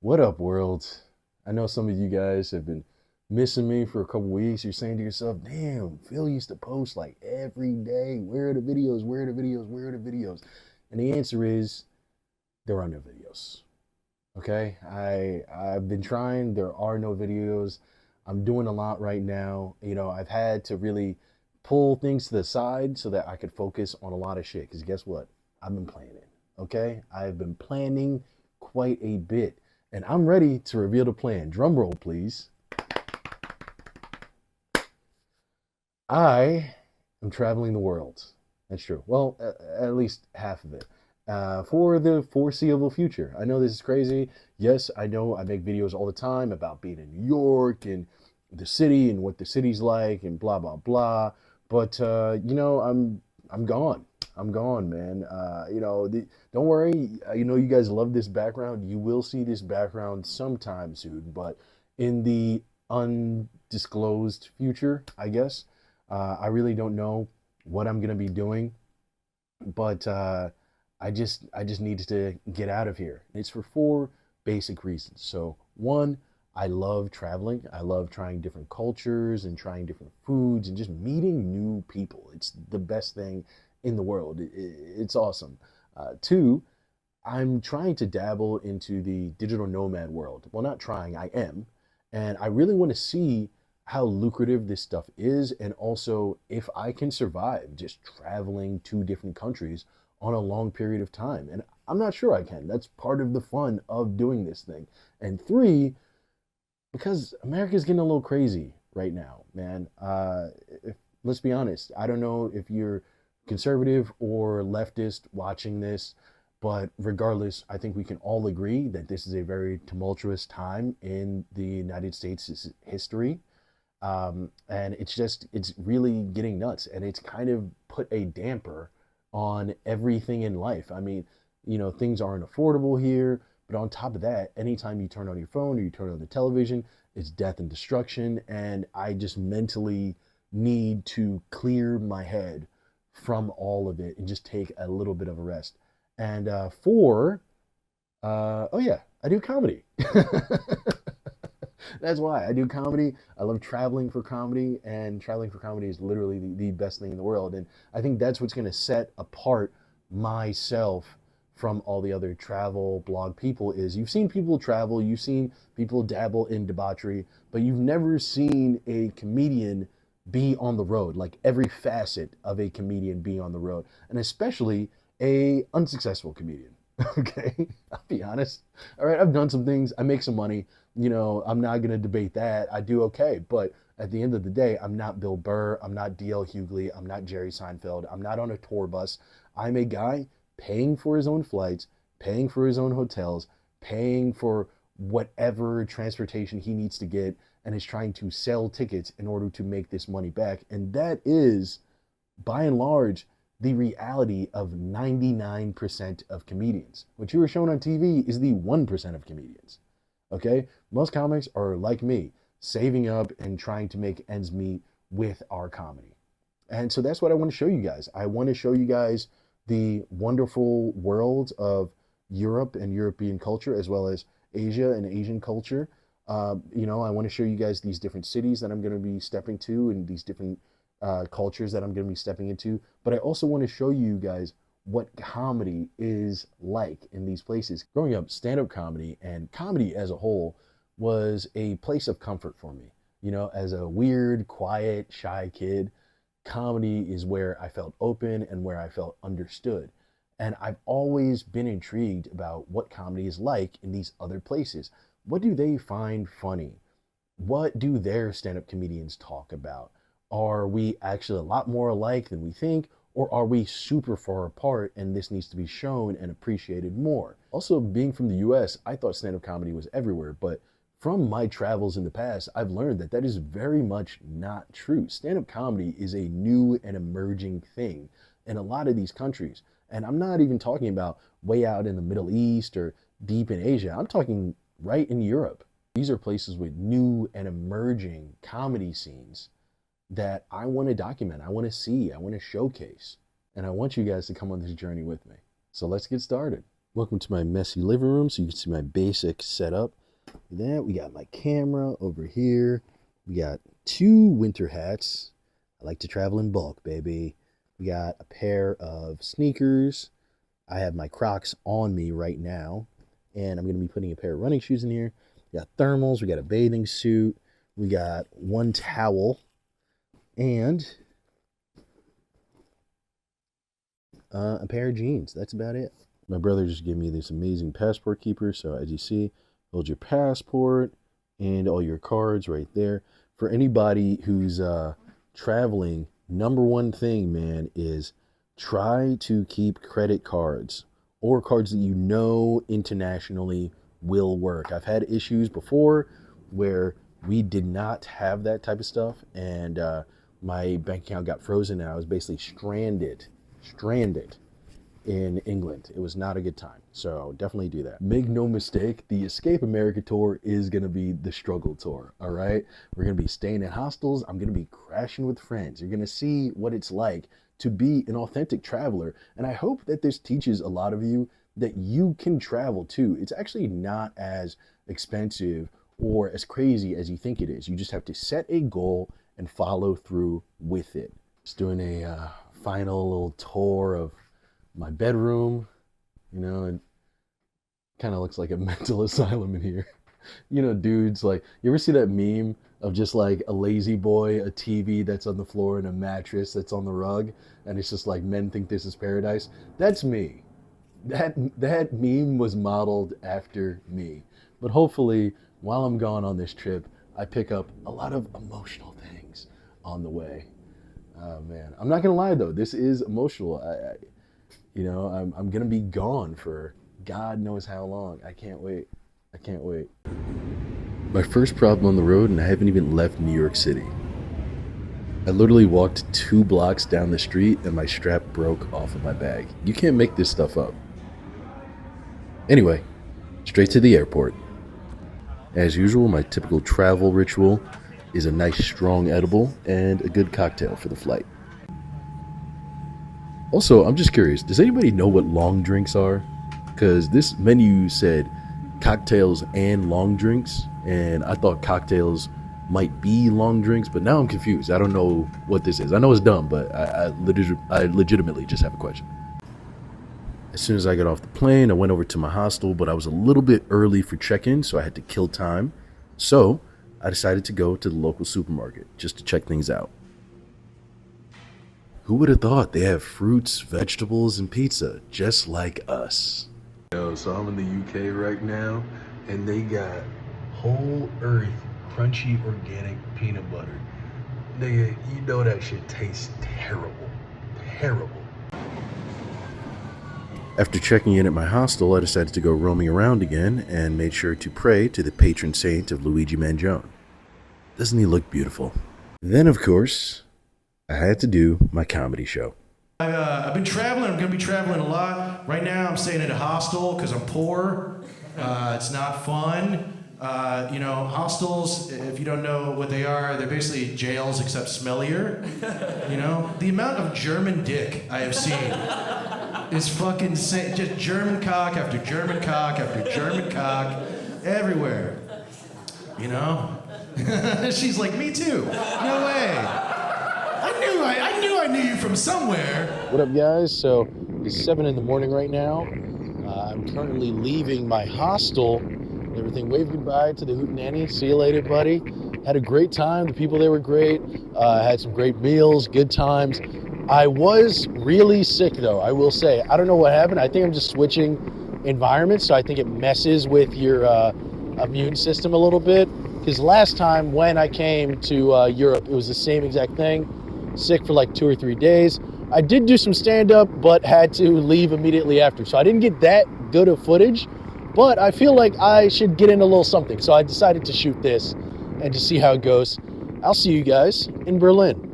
What up, world? I know some of you guys have been missing me for a couple weeks. You're saying to yourself, damn, Phil used to post like every day. Where are the videos? Where are the videos? Where are the videos? And the answer is there are no videos. Okay? I've been trying. There are no videos. I'm doing a lot right now. I've had to really pull things to the side so that I could focus on a lot of shit. Because guess what? I've been planning. Okay? I've been planning quite a bit. And I'm ready to reveal the plan. Drum roll, please. I am traveling the world. That's true. Well, at least half of it. For the foreseeable future. I know this is crazy. Yes, I know I make videos all the time about being in New York and the city and what the city's like and blah blah blah. But I'm gone. I'm gone, man. Don't worry. You guys love this background. You will see this background sometime soon, but in the undisclosed future, I guess. I really don't know what I'm gonna be doing, but I just needed to get out of here. It's for four basic reasons. So one, I love traveling. I love trying different cultures and trying different foods and just meeting new people. It's the best thing in the world. It's awesome. Two, I'm trying to dabble into the digital nomad world. Well, not trying, I am. And I really want to see how lucrative this stuff is and also if I can survive just traveling to different countries on a long period of time. And I'm not sure I can. That's part of the fun of doing this thing. And three, because America's getting a little crazy right now, man. If, let's be honest. I don't know if you're conservative or leftist watching this, but regardless, I think we can all agree that this is a very tumultuous time in the United States' history. And it's really getting nuts. And it's kind of put a damper on everything in life. I mean, things aren't affordable here. But on top of that, anytime you turn on your phone or you turn on the television, it's death and destruction. And I just mentally need to clear my head from all of it and just take a little bit of a rest. And oh yeah, I do comedy. That's why I do comedy. I love traveling for comedy, and traveling for comedy is literally the best thing in the world. And I think that's what's going to set apart myself from all the other travel blog people is you've seen people travel, you've seen people dabble in debauchery, but you've never seen a comedian be on the road, like every facet of a comedian be on the road, and especially a unsuccessful comedian. Okay, I'll be honest. All right, I've done some things. I make some money. I'm not gonna debate that. I do okay, but at the end of the day, I'm not Bill Burr. I'm not D.L. Hughley. I'm not Jerry Seinfeld. I'm not on a tour bus. I'm a guy paying for his own flights, paying for his own hotels, paying for whatever transportation he needs to get, and is trying to sell tickets in order to make this money back. And that is, by and large, the reality of 99% of comedians. What you were shown on TV is the 1% of comedians. Okay? Most comics are like me, saving up and trying to make ends meet with our comedy. And so that's what I want to show you guys. I want to show you guys the wonderful world of Europe and European culture, as well as Asia and Asian culture. I want to show you guys these different cities that I'm going to be stepping to and these different cultures that I'm going to be stepping into. But I also want to show you guys what comedy is like in these places. Growing up, stand-up comedy and comedy as a whole was a place of comfort for me. As a weird, quiet, shy kid, comedy is where I felt open and where I felt understood. And I've always been intrigued about what comedy is like in these other places. What do they find funny? What do their stand-up comedians talk about? Are we actually a lot more alike than we think? Or are we super far apart and this needs to be shown and appreciated more? Also, being from the US, I thought stand-up comedy was everywhere, but from my travels in the past, I've learned that that is very much not true. Stand-up comedy is a new and emerging thing in a lot of these countries. And I'm not even talking about way out in the Middle East or deep in Asia. I'm talking right in Europe. These are places with new and emerging comedy scenes that I want to document, I want to see, I want to showcase. And I want you guys to come on this journey with me. So let's get started. Welcome to my messy living room so you can see my basic setup. Then we got my camera over here. We got 2 winter hats. I like to travel in bulk, baby. We got a pair of sneakers. I have my Crocs on me right now, and I'm going to be putting a pair of running shoes in here. We got thermals. We got a bathing suit. We got 1 towel, and a pair of jeans. That's about it. My brother just gave me this amazing passport keeper. So as you see, hold your passport and all your cards right there. For anybody who's traveling, number one thing, man, is try to keep credit cards or cards that you know internationally will work. I've had issues before where we did not have that type of stuff, and my bank account got frozen, and I was basically stranded in England. It was not a good time. So definitely do that. Make no mistake, the Escape America tour is going to be the struggle tour. All right. We're going to be staying in hostels. I'm going to be crashing with friends. You're going to see what it's like to be an authentic traveler. And I hope that this teaches a lot of you that you can travel too. It's actually not as expensive or as crazy as you think it is. You just have to set a goal and follow through with it. Just doing a final little tour of my bedroom. You know, it kind of looks like a mental asylum in here. You know, dudes, like, you ever see that meme of just like a lazy boy, a TV that's on the floor, and a mattress that's on the rug, and it's just like, men think this is paradise? That's me. That meme was modeled after me. But hopefully, while I'm gone on this trip, I pick up a lot of emotional things on the way. Oh man, I'm not gonna lie though, this is emotional. I'm gonna be gone for God knows how long. I can't wait. My first problem on the road, and I haven't even left New York City. I literally walked 2 blocks down the street and my strap broke off of my bag. You can't make this stuff up. Anyway, straight to the airport. As usual, my typical travel ritual is a nice strong edible and a good cocktail for the flight. Also, I'm just curious, does anybody know what long drinks are? Because this menu said cocktails and long drinks, and I thought cocktails might be long drinks, but now I'm confused. I don't know what this is. I know it's dumb, but I legitimately just have a question. As soon as I got off the plane, I went over to my hostel, but I was a little bit early for check-in, so I had to kill time. So I decided to go to the local supermarket just to check things out. Who would have thought they have fruits, vegetables, and pizza just like us? So I'm in the UK right now, and they got whole earth crunchy organic peanut butter. Nigga, you know that shit tastes terrible. After checking in at my hostel, I decided to go roaming around again and made sure to pray to the patron saint of Luigi Mangione. Doesn't he look beautiful? Then, of course, I had to do my comedy show. I've been traveling. I'm going to be traveling a lot. Right now, I'm staying at a hostel because I'm poor. It's not fun. Hostels, if you don't know what they are, they're basically jails except smellier. The amount of German dick I have seen is fucking insane. Just German cock after German cock after German cock everywhere. She's like, me too. No way. I knew you from somewhere. What up, guys? So it's 7 in the morning right now. I'm currently leaving my hostel and everything. Wave goodbye to the hootenanny. See you later, buddy. Had a great time. The people there were great. Had some great meals, good times. I was really sick, though, I will say. I don't know what happened. I think I'm just switching environments, so I think it messes with your immune system a little bit. Because last time when I came to Europe, it was the same exact thing. Sick for like 2 or 3 days. I did do some stand-up, but had to leave immediately after. So I didn't get that good of footage, but I feel like I should get in a little something. So I decided to shoot this and to see how it goes. I'll see you guys in Berlin.